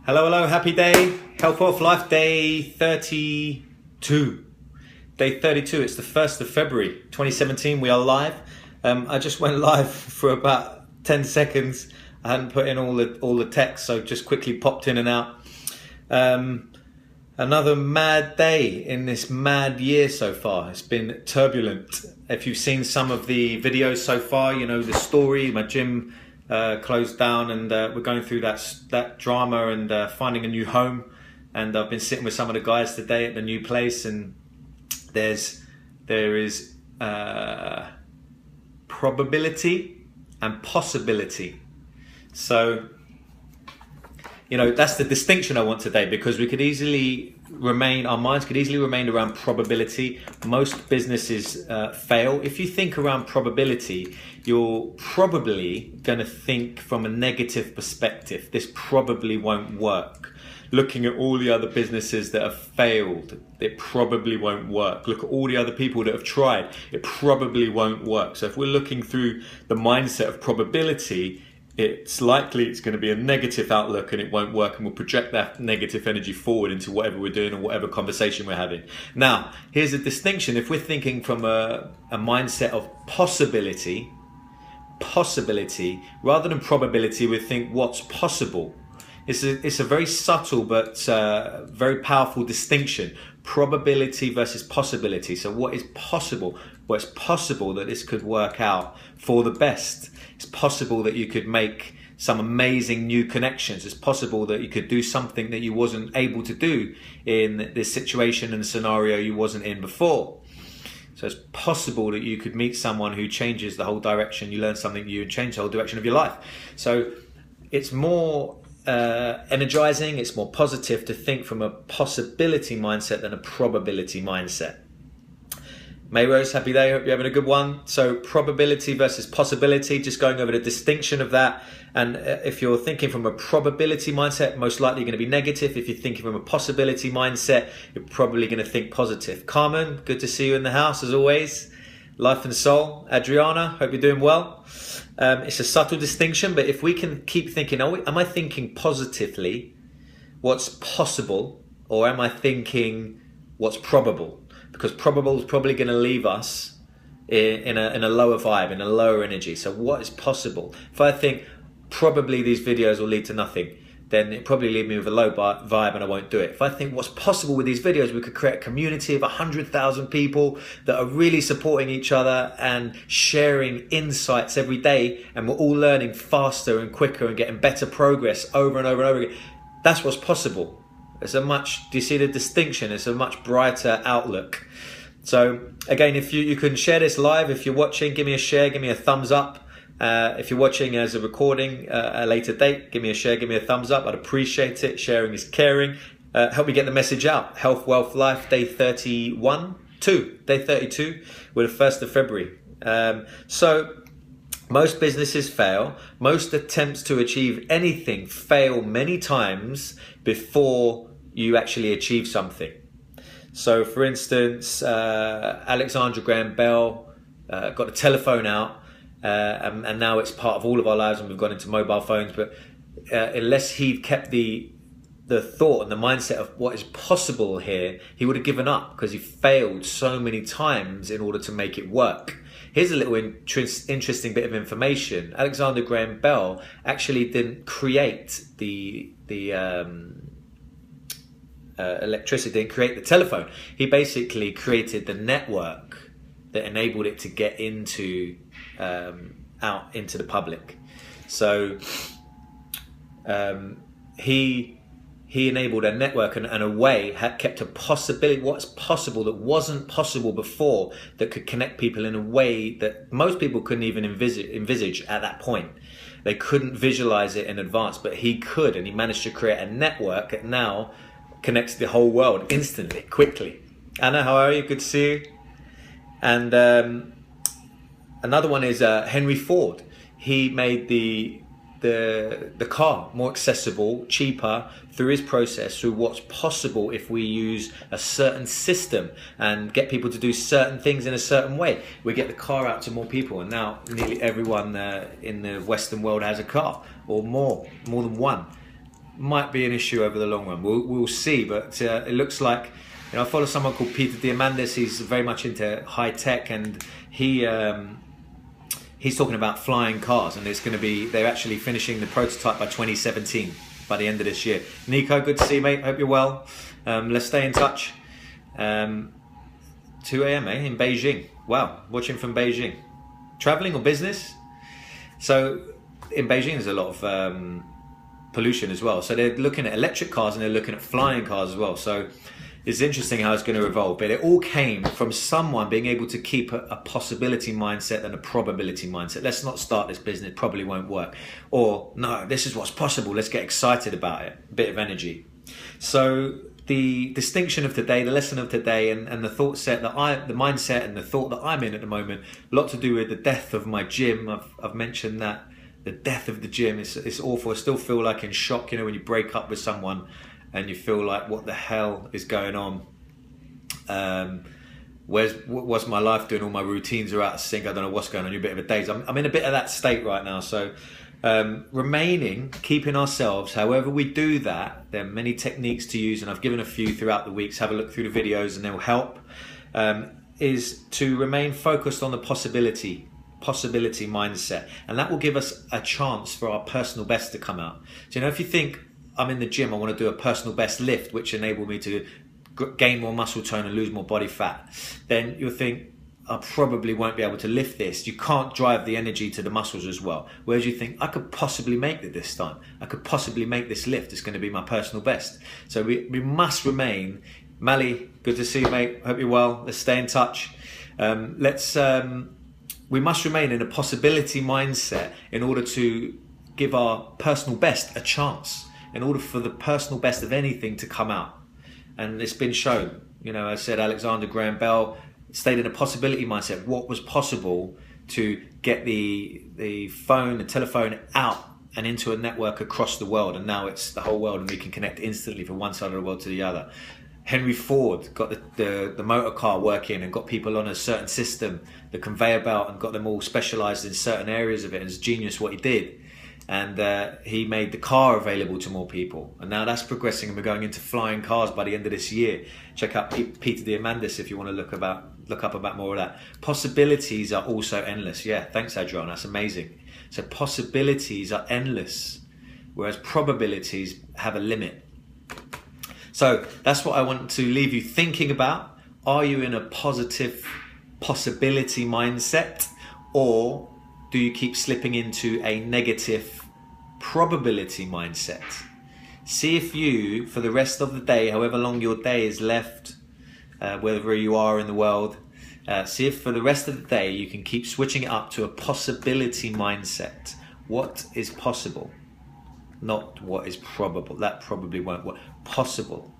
Hello, hello, happy day. Health, Wealth, Life, day 32. Day 32, it's the 1st of February 2017. We are live. I just went live for about 10 seconds. I hadn't put in all the text, so just quickly popped in and out. Another mad day in this mad year so far. It's been turbulent. If you've seen some of the videos so far, you know the story. My gym closed down, and we're going through that drama and finding a new home. And I've been sitting with some of the guys today at the new place, and there is probability and possibility. So, you know, that's the distinction I want today, because we could easily our minds could easily remain around probability. Most businesses fail. If you think around probability, you're probably going to think from a negative perspective. This probably won't work. Looking at all the other businesses that have failed, it probably won't work. Look at all the other people that have tried, it probably won't work. So if we're looking through the mindset of probability, it's likely it's going to be a negative outlook and it won't work, and we'll project that negative energy forward into whatever we're doing or whatever conversation we're having. Now, here's a distinction. If we're thinking from a mindset of possibility, rather than probability, we think what's possible. It's a very subtle but very powerful distinction. Probability versus possibility. So what is possible? Well, it's possible that this could work out for the best. It's possible that you could make some amazing new connections. It's possible that you could do something that you wasn't able to do in this situation and scenario you wasn't in before. So it's possible that you could meet someone who changes the whole direction. You learn something new and change the whole direction of your life. So it's more energizing, it's more positive to think from a possibility mindset than a probability mindset. Mayrose, happy day, hope you're having a good one. So probability versus possibility, just going over the distinction of that. And if you're thinking from a probability mindset, most likely going to be negative. If you're thinking from a possibility mindset, you're probably going to think positive. Carmen, good to see you in the house as always. Life and Soul, Adriana, hope you're doing well. It's a subtle distinction, but if we can keep thinking, am I thinking positively what's possible, or am I thinking what's probable? Because probable is probably going to leave us in a lower vibe, in a lower energy. So what is possible? If I think probably these videos will lead to nothing, then it probably leave me with a low vibe and I won't do it. If I think what's possible with these videos, we could create a community of 100,000 people that are really supporting each other and sharing insights every day, and we're all learning faster and quicker and getting better progress over and over and over again. That's what's possible. Do you see the distinction? It's a much brighter outlook. So again, if you can share this live, if you're watching, give me a share, give me a thumbs up. If you're watching as a recording at a later date, give me a share, give me a thumbs up. I'd appreciate it. Sharing is caring. Help me get the message out. Health, Wealth, Life, day 32. Day 32. We're the 1st of February. So most businesses fail. Most attempts to achieve anything fail many times before you actually achieve something. So for instance, Alexander Graham Bell got a telephone out, and now it's part of all of our lives, and we've gone into mobile phones. But unless he'd kept the thought and the mindset of what is possible here, he would have given up, because he failed so many times in order to make it work. Here's a little interesting bit of information. Alexander Graham Bell actually didn't create the electricity, didn't create the telephone. He basically created the network that enabled it to get out into the public. So he enabled a network and a way, had kept a possibility, what's possible that wasn't possible before, that could connect people in a way that most people couldn't even envisage at that point. They couldn't visualize it in advance, but he could, and he managed to create a network that now connects the whole world instantly, quickly. Anna, how are you? Good to see you. And another one is Henry Ford. He made the car more accessible, cheaper, through his process, through what's possible if we use a certain system and get people to do certain things in a certain way. We get the car out to more people, and now nearly everyone in the Western world has a car, or more than one. might be an issue over the long run. We'll see, but it looks like, you know, I follow someone called Peter Diamandis. He's very much into high tech, and he's talking about flying cars, and it's going to be, they're actually finishing the prototype by 2017, by the end of this year. Nico, good to see you, mate. Hope you're well. Let's stay in touch. 2 a.m. In Beijing. Wow, watching from Beijing. Traveling or business? So in Beijing there's a lot of pollution as well. So they're looking at electric cars and they're looking at flying cars as well. So it's interesting how it's going to evolve. But it all came from someone being able to keep a possibility mindset and a probability mindset. Let's not start this business, it probably won't work. Or, no, this is what's possible, let's get excited about it. A bit of energy. So the distinction of today, the lesson of today, and the thought set that the mindset and the thought that I'm in at the moment, a lot to do with the death of my gym. I've mentioned that the death of the gym is awful. I still feel like in shock, you know, when you break up with someone and you feel like, what the hell is going on? What's my life doing? All my routines are out of sync. I don't know what's going on. You're a bit of a daze. I'm in a bit of that state right now. So keeping ourselves, however we do that, there are many techniques to use, and I've given a few throughout the weeks. Have a look through the videos and they'll help, is to remain focused on the possibility mindset, and that will give us a chance for our personal best to come out. So, you know, if you think, I'm in the gym, I want to do a personal best lift which enable me to gain more muscle tone and lose more body fat, then you'll think, I probably won't be able to lift this. You can't drive the energy to the muscles as well. Whereas you think, I could possibly make it this time. I could possibly make this lift. It's going to be my personal best. So we must remain. Mali, good to see you, mate. Hope you're well. Let's stay in touch. We must remain in a possibility mindset in order to give our personal best a chance, in order for the personal best of anything to come out. And it's been shown. You know, I said Alexander Graham Bell stayed in a possibility mindset. What was possible to get the phone, the telephone out and into a network across the world, and now it's the whole world, and we can connect instantly from one side of the world to the other. Henry Ford got the motor car working and got people on a certain system, the conveyor belt, and got them all specialized in certain areas of it. And it's genius what he did. And he made the car available to more people, and now that's progressing, and we're going into flying cars by the end of this year. Check out Peter Diamandis if you want to look up about more of that. Possibilities are also endless. Yeah, thanks, Adrian, that's amazing. So possibilities are endless, whereas probabilities have a limit. So that's what I want to leave you thinking about. Are you in a positive possibility mindset, or do you keep slipping into a negative probability mindset? See if you, for the rest of the day, however long your day is left, wherever you are in the world, see if for the rest of the day you can keep switching it up to a possibility mindset. What is possible? Not what is probable. That probably won't work. Possible.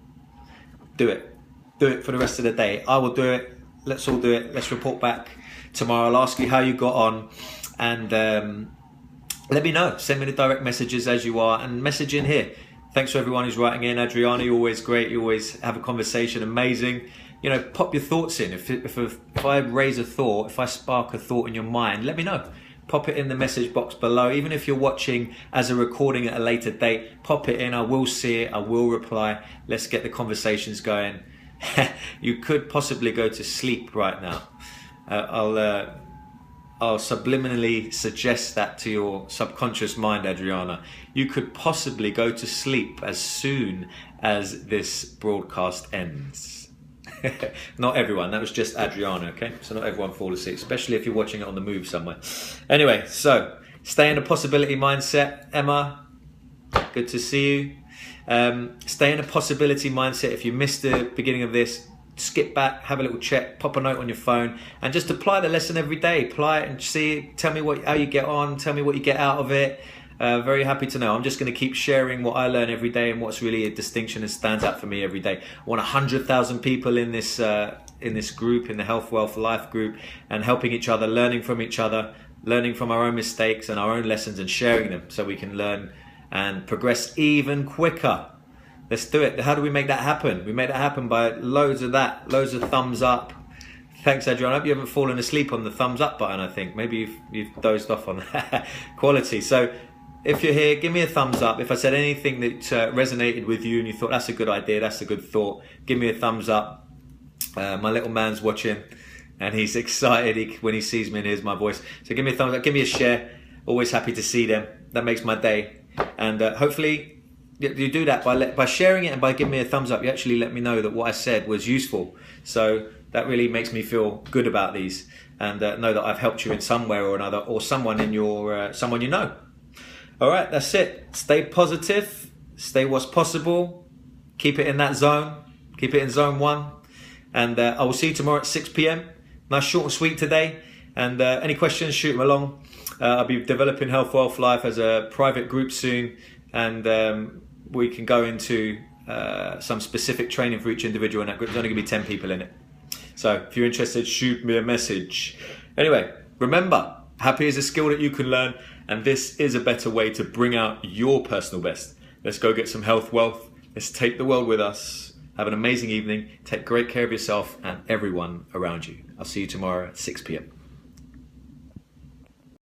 Do it. Do it for the rest of the day. I will do it. Let's all do it. Let's report back tomorrow. I'll ask you how you got on. And let me know. Send me the direct messages as you are, and message in here. Thanks for everyone who's writing in. Adriana, you're always great. You always have a conversation. Amazing. You know, pop your thoughts in. If I raise a thought, if I spark a thought in your mind, let me know. Pop it in the message box below. Even if you're watching as a recording at a later date, pop it in. I will see it. I will reply. Let's get the conversations going. You could possibly go to sleep right now. I'll subliminally suggest that to your subconscious mind, Adriana. You could possibly go to sleep as soon as this broadcast ends. Not everyone, that was just Adriana, okay? So not everyone fall asleep, especially if you're watching it on the move somewhere. Anyway, so stay in a possibility mindset. Emma, good to see you. Stay in a possibility mindset. If you missed the beginning of this, skip back, have a little check, pop a note on your phone, and just apply the lesson every day. Apply it and see. Tell me how you get on. Tell me what you get out of it. Very happy to know. I'm just going to keep sharing what I learn every day and what's really a distinction and stands out for me every day. I want 100,000 people in this group, in the Health, Wealth, Life group, and helping each other, learning from each other, learning from our own mistakes and our own lessons, and sharing them so we can learn and progress even quicker. Let's do it. How do we make that happen? We make that happen by loads of thumbs up. Thanks, Adrian. I hope you haven't fallen asleep on the thumbs up button. I think maybe you've dozed off on that. Quality. So if you're here, give me a thumbs up. If I said anything that resonated with you and you thought that's a good idea, that's a good thought, give me a thumbs up. My little man's watching and he's excited when he sees me and hears my voice. So give me a thumbs up, give me a share. Always happy to see them. That makes my day. And hopefully you do that by sharing it and by giving me a thumbs up. You actually let me know that what I said was useful. So that really makes me feel good about these and know that I've helped you in some way or another, or someone in your someone you know. All right, that's it. Stay positive. Stay what's possible. Keep it in that zone. Keep it in zone 1. And I will see you tomorrow at 6 p.m. Nice, short and sweet today. And any questions, shoot them along. I'll be developing Health Wealth Life as a private group soon. And we can go into some specific training for each individual in that group. There's only going to be 10 people in it. So if you're interested, shoot me a message. Anyway, remember, happy is a skill that you can learn. And this is a better way to bring out your personal best. Let's go get some health wealth. Let's take the world with us. Have an amazing evening. Take great care of yourself and everyone around you. I'll see you tomorrow at 6 p.m.